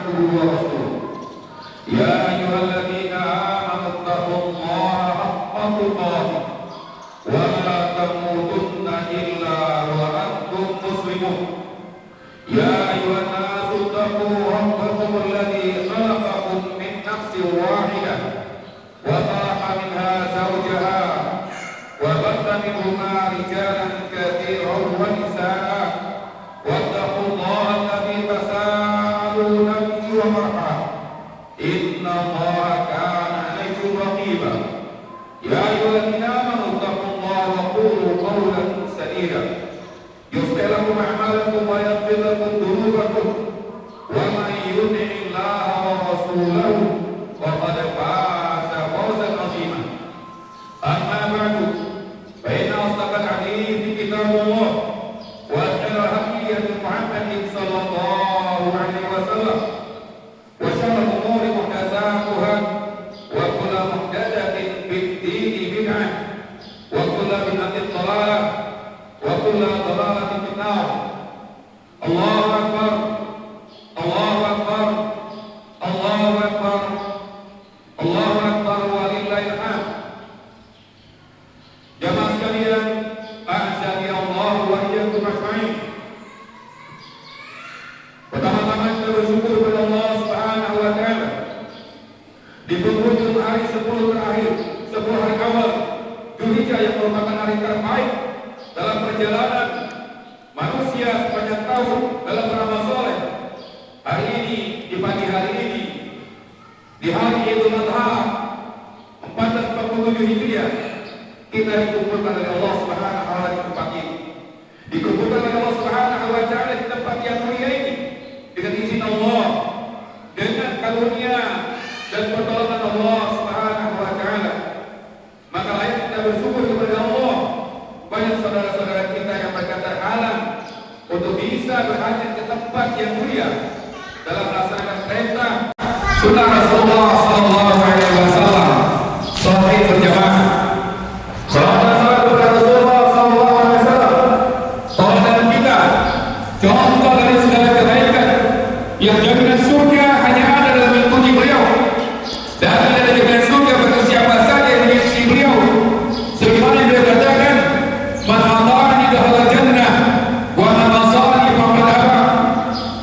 عبده ورسوله يا أيها الذين آمنوا اتقوا الله حق تقاته ولا تموتن إلا وأنتم مسلمون يا أيها الناس اتقوا ربكم الذي خلقكم من نفس واحدة وخلق منها زوجها وبث منهما رجالا كثيرا ونساء واتقوا الله الذي تساءلون به والأرحام إن الله كان عليكم رقيبا يا أيها الذين آمنوا اتقوا الله وقولوا قولا سديدا يصلح لكم أعمالكم ويغفر لكم ذنوبكم ومن يطع الله ورسوله فقد فاز فوزا عظيما أما بعد فإن أصدق الحديث كتاب الله وخير الهدي محمد صلى الله عليه وسلم وشر الأمور محدثاتها وكل محدثة في الدين بدعة وكل بدعة ضلالة وكل ضلالة في النار الله أكبر الله أكبر الله أكبر الله أكبر ولله الحمد. Jamaah sekalian, a'zani Allah wa iyyakum ajma'in. Pertama-tama kita bersyukur kepada Allah Subhanahu wa taala di penghujung hari 10 terakhir, 10 hari awal Dzulhijjah yang merupakan hari terbaik dalam perjalanan manusia sepanjang tahun dalam beramal soleh. Hari ini, di pagi hari ini, di hari Idul Adha 1447 Hijriah, kita dikumpulkan oleh Allah Subhanahu wa taala di tempat ini. Dikumpulkan oleh Allah Subhanahu wa taala di tempat yang mulia ini dengan izin Allah, dengan karunia dan pertolongan Allah Subhanahu wa taala. Maka layak kita bersyukur kepada Allah. Banyak saudara-saudara kita yang mereka terhalang untuk bisa berhadir ke tempat yang mulia dalam melaksanakan perintah sunnah Rasulullah sallallahu alaihi wasallam. Salat berjamaah. Salat kepada Rasulullah sallallahu alaihi wasallam. Teladan kita, contoh dari segala kebaikan yang jaminan surga hanya ada dalam mengikuti beliau. Dan tidak ada jaminan surga bagi siapa saja yang mengikuti beliau. Sebagaimana beliau katakan, "Man ata'ani dakhala jannah wa man asani faqad aba."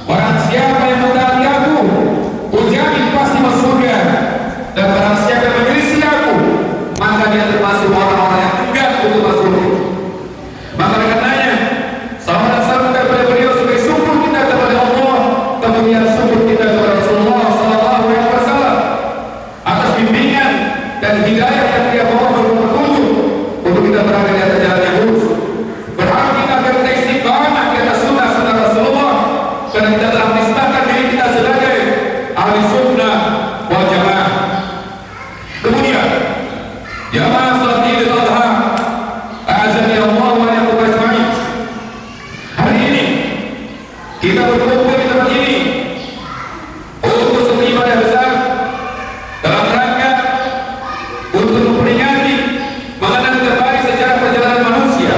Barang siapa yang mentaati aku, kujamin pasti masuk surga. Dan barang siapa yang menyelisih aku, maka dia termasuk orang-orang yang enggan untuk masuk surga. Maka karenanya, sahabat-sahabat kepada beliau sebagai syukur kita kepada Allah, kemudian syukur kita kepada Rasulullah sallallahu alaihi wasallam atas bimbingan dan hidayah yang dia bawa berupa petunjuk untuk kita berada di atas jalan yang lurus. Berharap kita agar kita istiqamah di atas sunnah-sunnah Rasulullah, karena kita telah menistakan diri kita sebagai ahli sunnah wal jamaah. Kemudian, jamaah salat Idul Adha, a'azani Allah wa iyyakum ajma'in. Hari ini kita berkumpul di tempat ini untuk satu ibadah besar dalam rangka untuk memperingati mengenang kembali sejarah perjalanan manusia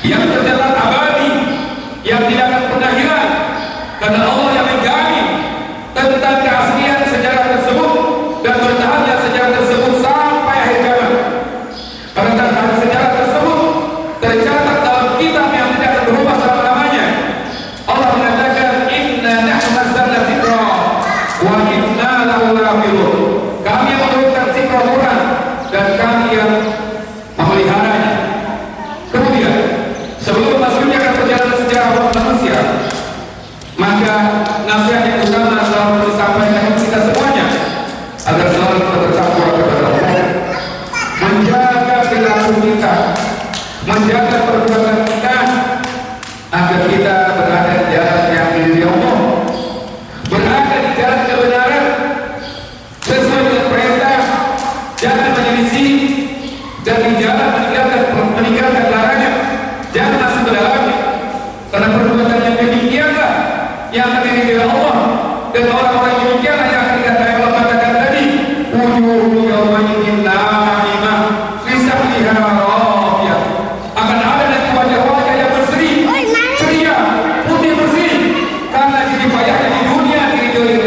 yang tercatat abadi, yang tidak akan pernah hilang, karena Allah yang menjamin tentang keaslian sejarah tersebut dan bertahannya sejarah tersebut sampai akhir zaman. Karena sejarah tersebut tercatat dalam kitab yang tidak akan berubah selama-lamanya. Allah mengatakan, "Inna nahnu nazzalna dzikra wa inna lahu lahafizun." Kami yang menurunkan zikr Al-Quran dan kami yang memeliharanya. Kemudian, sebelum masuknya ke perjalanan sejarah manusia, maka nasihat yang utama selalu disampaikan kita semuanya agar selalu kita bertakwa kepada Allah, menjaga perilaku kita, menjaga perbuatan kita, agar kita berada di jalan yang diridhoi Allah, berada di jalan kebenaran sesuai dengan perintah, jangan menyelisih, dan di jalan meninggalkan larangan, jangan masuk ke dalamnya, karena perbuatan yang demikianlah yang akan diridhoi Allah, dan orang-orang yang demikianlah yang akan dikatakan Allah katakan tadi, wujuhun yawma idzin na'imah fi sahliha radiyah. Akan ada nanti wajah-wajah yang berseri, ceria, putih bersih, karena jerih payahnya di dunia diridhoi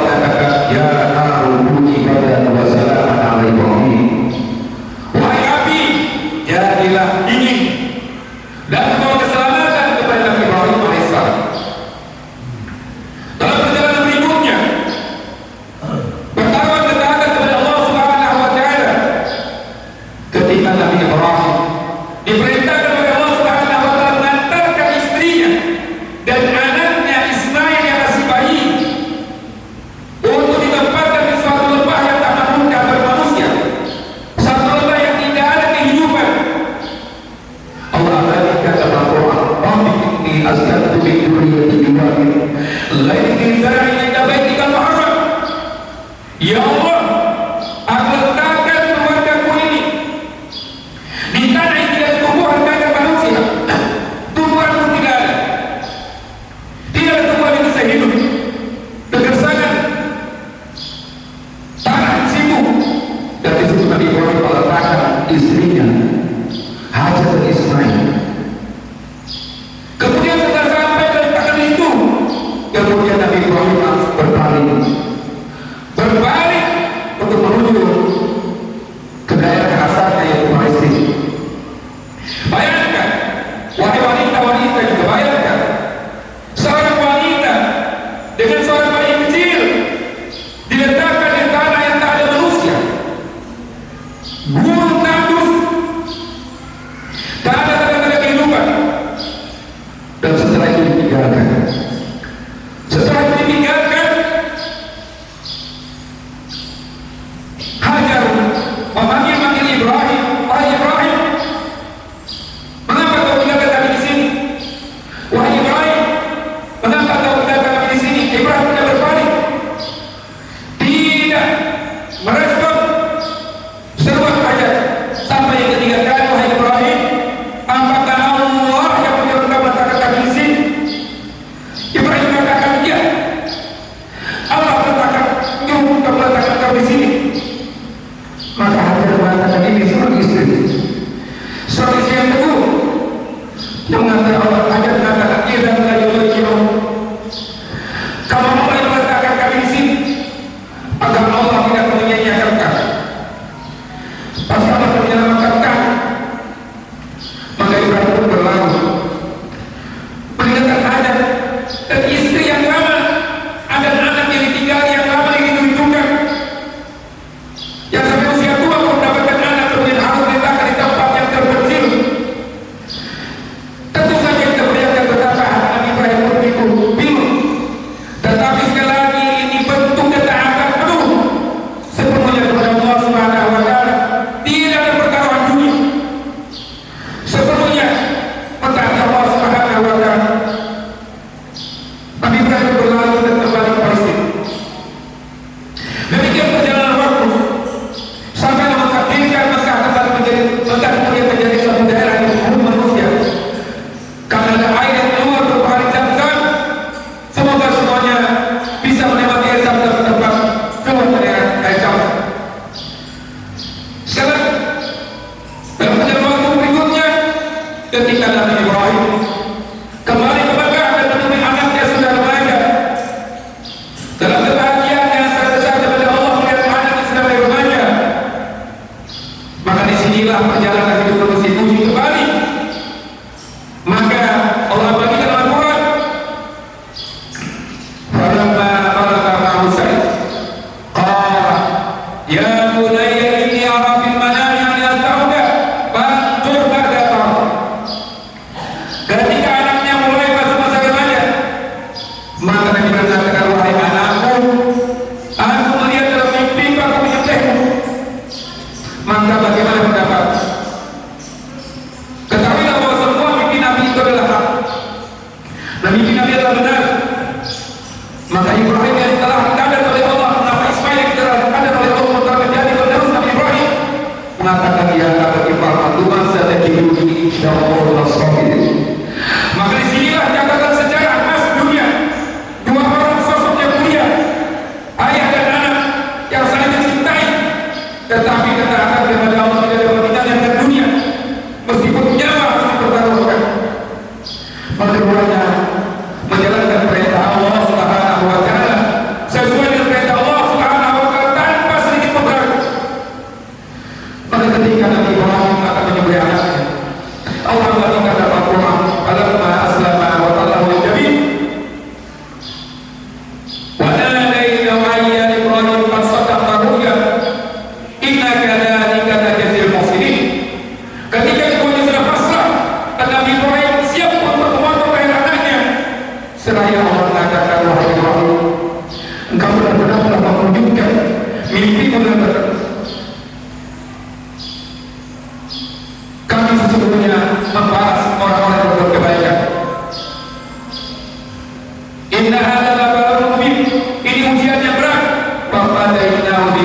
mengatakan, ya narukuni badan wa salaman ala Ibrahim. Wahai api, jadilah dingin dan membawa keselamatan kepada Nabi Ibrahim alaihissalam. Dalam perjalanan berikutnya, bertaruhan ketaatan kepada Allah Subhanahu wa Ta'ala. Ketika Nabi Ibrahim diperintahkan oleh Allah Subhanahu wa Ta'ala mengantarkan istrinya dan anaknya Ismail yang masih bayi untuk ditempatkan di suatu lembah yang tak manusia bermanusia, satu lembah yang tidak ada kehidupan. Allah berikan dalam Quran, Rabbi inni askantu min dzurriyyati biwadin ghairi dzar'in 'inda baitikal muharram. Ya Allah, aku letakkan keluargaku ini di tanah yang tidak tumbuhan banyak manusia. Tumbuhan pun tidak ada. Tidak ada tumbuhan yang bisa hidup. Kegersangan tanah di situ. Dan di situ Nabi Ibrahim meletakkan istrinya Hajar dan Ismail. Kemudian setelah sampai meletakkan itu, kemudian Nabi Ibrahim berbalik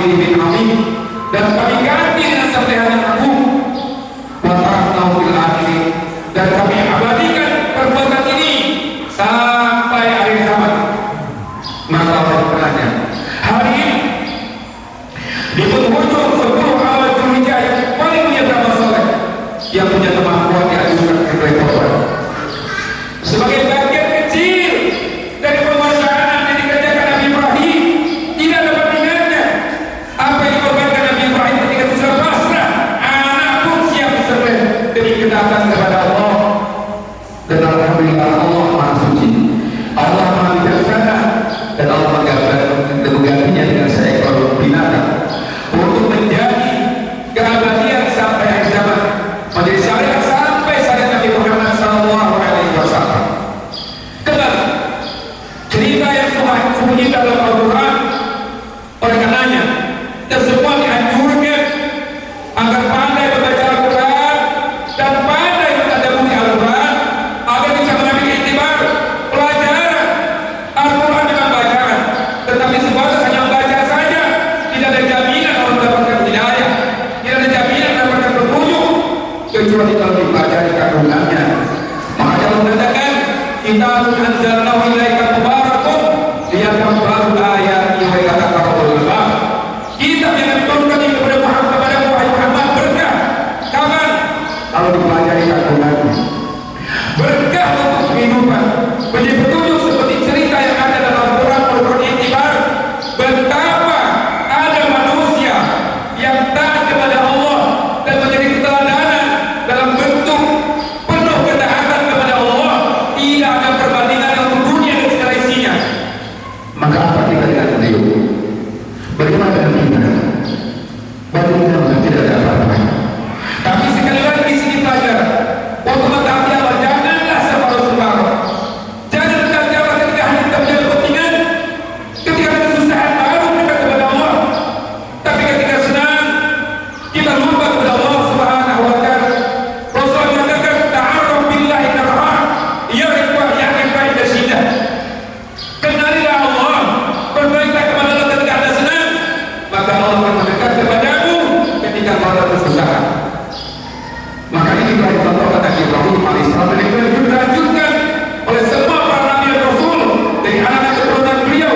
bin amin, dan kami ganti dengan sabda yang agung, wa taraknahu fil akhirin, dan kami abadikan perbuatan ini sampai akhir zaman. Maka Allah bertanya, hari ini di penghujung 10 awal Dzulhijjah yang paling punya beramal soleh, yang punya kemampuan diajukan ke Tuhan sebagai bagian kecil dari pengorbanan yang dikerjakan Nabi Ibrahim. Tidak dapat dengannya apa yang dikorbankan Nabi Ibrahim ketika sudah pasrah, anak pun siap disembelih demi ketaatan kepada Allah. Dan alhamdulillah Allah Maha Suci, Allah Maha Bijaksana, dan Allah menggantinya dengan seekor binatang untuk menjadi keabadian sampai akhir zaman, menjadi syariat sampai syariat Nabi Muhammad SAW. Kembali cerita yang sembunyi dalam Al-Quran. Oleh karenanya kita semua dianjurkan agar pandai membaca Al-Quran dan pandai mentadabburi Al-Quran agar bisa mengambil iktibar pelajaran Al-Quran dengan bacaan. Tetapi sebatas hanya membaca saja, tidak ada jaminan orang mendapatkan hidayah, tidak ada jaminan mendapatkan petunjuk kecuali kalau dipelajari kandungannya. Maka Allah mengatakan, kitabun anzalnahu ilaika mubarakun liyadabbaru ayatihi wa yatadabbarul albab. Kitab yang diturunkan kepada Muhammad berkah. Kapan? Kalau dipelajari kandungannya. Berkah untuk kehidupan, menjadi petunjuk seperti cerita yang ada dalam Al-Quran merupakan iktibar betapa ada manusia yang taat kepada Allah dan menjadi keteladanan dalam bentuk penuh ketaatan kepada Allah, tidak ada perbandingan untuk dunia dan segala isinya. Maka apa kita dengan beliau? Bagaimana dengan kita? Bagaimana tidak ada apa-apa? Tapi sekali lagi di sini pelajaran untuk mentaati Allah, janganlah separuh-separuh. Jangan mentaati Allah ketika hanya kita punya kepentingan, ketika kita kesusahan baru dekat kepada Allah. Tapi ketika senang kita lupa kepada Allah Subhanahu wa Ta'ala. Rasulullah mengatakan, ta'arraf billahi narha ya'rifa ya'rifa inda syiddah. Kenalilah Allah, berbaiklah kepada Allah ketika Anda senang, maka Allah akan mendekat kepadamu ketika Anda kesusahan. Maka ini telah dicontohkan Nabi Ibrahim alaihissalam, dan itu dilanjutkan oleh semua para nabi dan rasul dari anak keturunan beliau,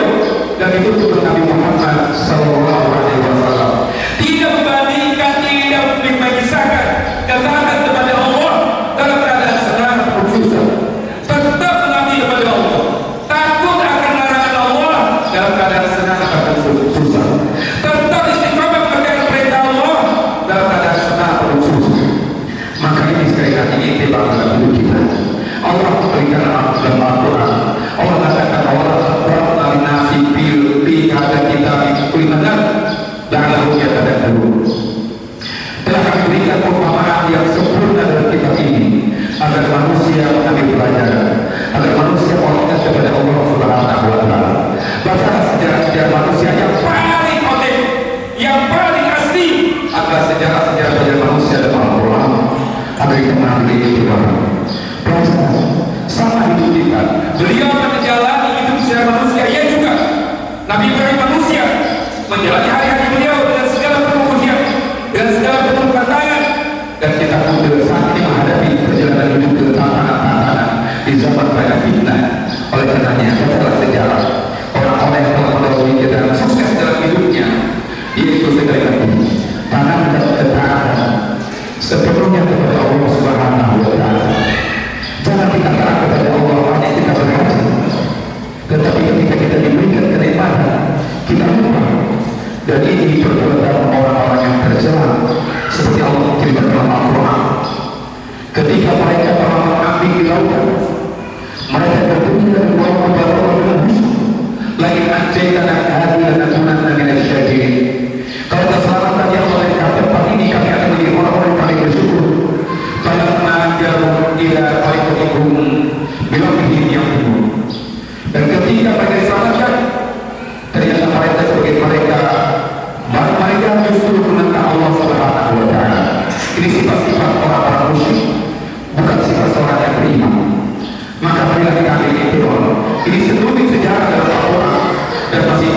dan itu untuk Nabi Muhammad SAW. Tidak membandingkan, tidak memisahkan ketaatan kepada Allah dalam keadaan senang atau susah. Tetap mengabdi kepada Allah, takut akan larangan Allah dalam keadaan senang atau susah. Tetap istiqomah mengerjakan perintah Allah dalam keadaan senang atau susah. Maka ini sekali lagi iktibar dalam hidup kita. Allah memberikan dalam Al-Quran. Allah katakan, Allah Rabbana nasi bil hada kitab kulliman la'allahum yatadabbarun. Telah kami berikan perumpamaan yang sempurna dalam kitab ini agar manusia mengambil pelajaran, agar manusia mengingat kepada Allah Subhanahu wa Ta'ala. Bacalah sejarah-sejarah manusia yang paling otentik, yang paling asli adalah sejarah-sejarah manusia dalam Al-Quran. Agar kita mengambil iktibar. Pelajaran sama hidup kita. Beliau menjalani hidup secara manusia, ia juga Nabi Ibrahim manusia, menjalani hari-hari beliau dengan segala penuh ujian, dengan segala penuh tantangan, dan kita pun saat ini menghadapi perjalanan hidup ke tantangan-tantangan di zaman banyak fitnah. Oleh karenanya, bacalah sejarah orang-orang yang telah mendahului kita dan sukses dalam hidupnya, yaitu sekali lagi tanamkan ketaatan sepenuhnya kepada Allah Subhanahu wa Ta'ala. Jangan kita taat kepada Allah hanya kita berhaji, tetapi ketika kita diberikan kenikmatan kita lupa. Dan ini perbuatan orang-orang yang tercela, seperti Allah ceritakan dalam Al-Quran. Ketika mereka mengambil di lautan, mereka berbunyi dan membawa kepada Allah dengan musuh. Lagi anjaytan hadiran akunanna minasy syakirin. Kalau keselamatan yang Allah berikan tempat ini, kami akan menjadi orang-orang yang paling bersyukur. Falamma ja'u ila qaiqihim bilaghihim yaqulun. Dan ketika mereka diselamatkan, ternyata mereka sebagai mereka justru menentang Allah Subhanahu wa Ta'ala. Ini sifat-sifat orang-orang musyrik, bukan sifat seorang yang beriman. Maka marilah kita ambil iktibar. Ini seluruh sejarah dalam Al-Quran dan masih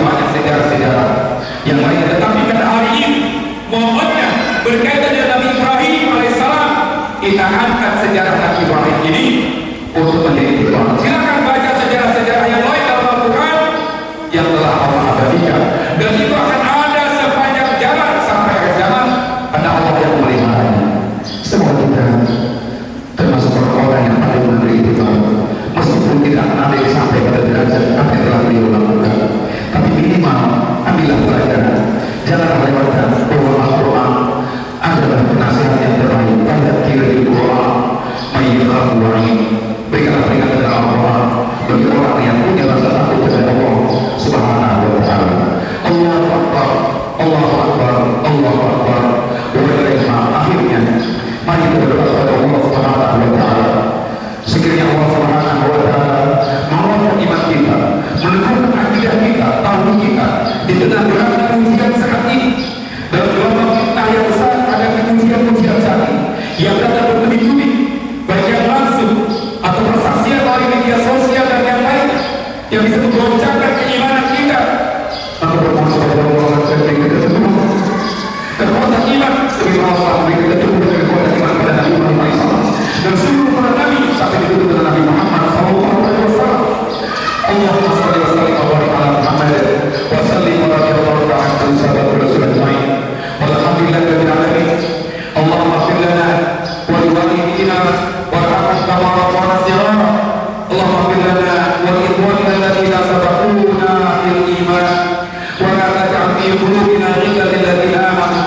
Akbar, Allahu Akbar, Allahu Akbar. Akhirnya, mari kita berdoa kepada Allah Subhanahu wa Ta'ala. Sekiranya Allah Subhanahu wa Ta'ala menguatkan iman kita, menegurkan akidah kita, tauhid kita di tengah beratnya ujian saat ini. Dalam gelombang fitnah yang besar ada ujian-ujian saat ini yang datang bertubi-tubi, baik yang langsung atau persaksian melalui media sosial dan yang lain yang bisa menggoncangkan keimanan kita. Maka bermohon kepada Allah agar kita semua kekuatan iman sebagai Allah beri kita cukup dengan kekuatan iman pada Nabi Muhammad SAW dan seluruh para Nabi sampai ditutup dengan Nabi Muhammad SAW. Allahumma salli wa sallim wa barik ala Muhammad wa sallim wa radiyallahu ta'ala an sahabat Rasul ajma'in. Walhamdulillahirabbil alamin. Allahumma ighfir lana wa li walidina warhamhum kama rabbana shighara. Allahumma ighfir lana wa li ikhwanina alladhina sabaquna bil iman wa la taj'al fi qulubina ghillan lil ladzina amanu.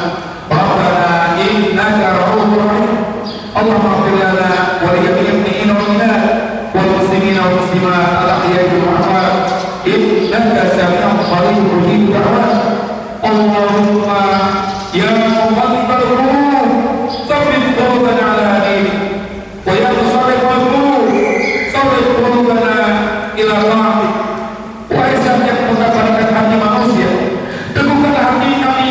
Rabbana innaka ra'ufur rahim. Allahumma ighfir lana wa li jami'il mu'minina wal mu'minat wal muslimina wal muslimat al-ahya'i wal amwat innaka sami'un qaribun mujibud da'wat. Allahumma ya muqallibal qulub tsabbit qulubana ala dinik wa ya musarrifal qulub sarrif qulubana ila ta'atik. Wahai Zat yang mengabadikan hati manusia, teguhkanlah hati kami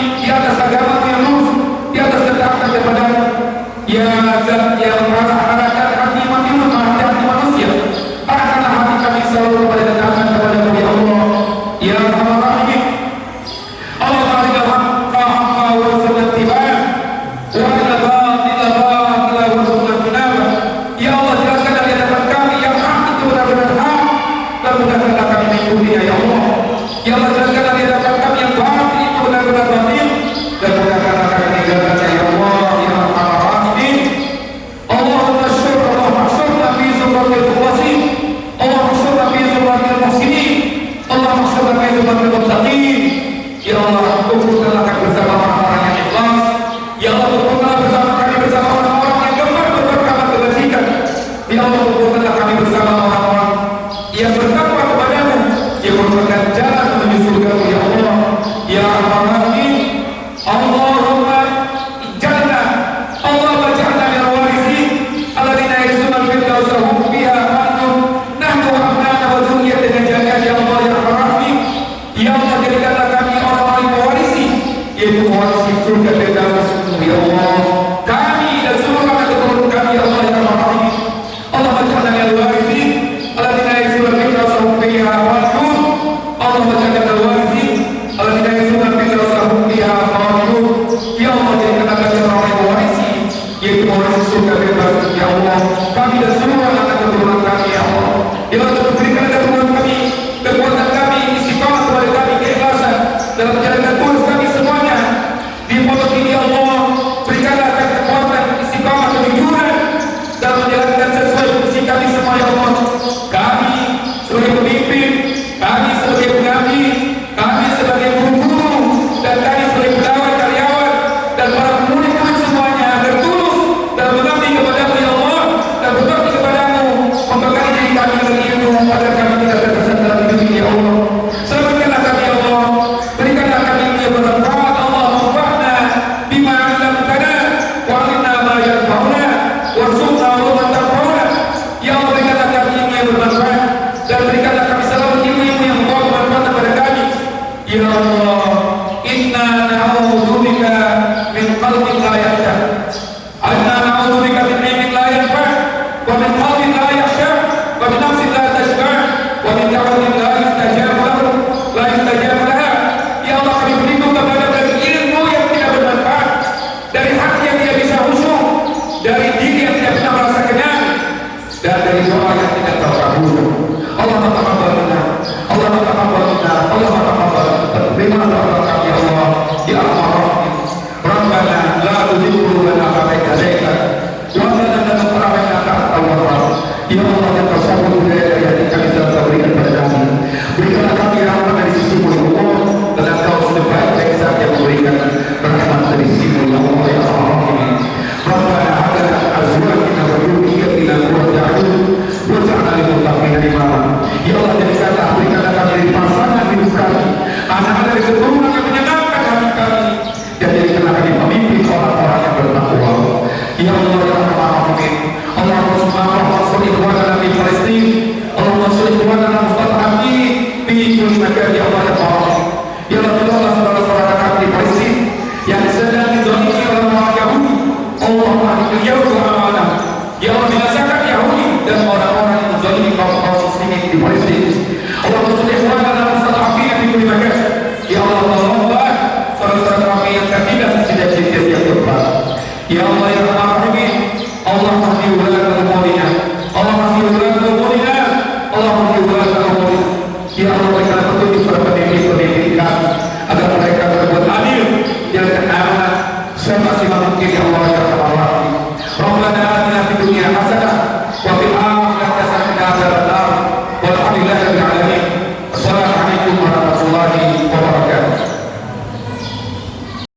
berdoa saudara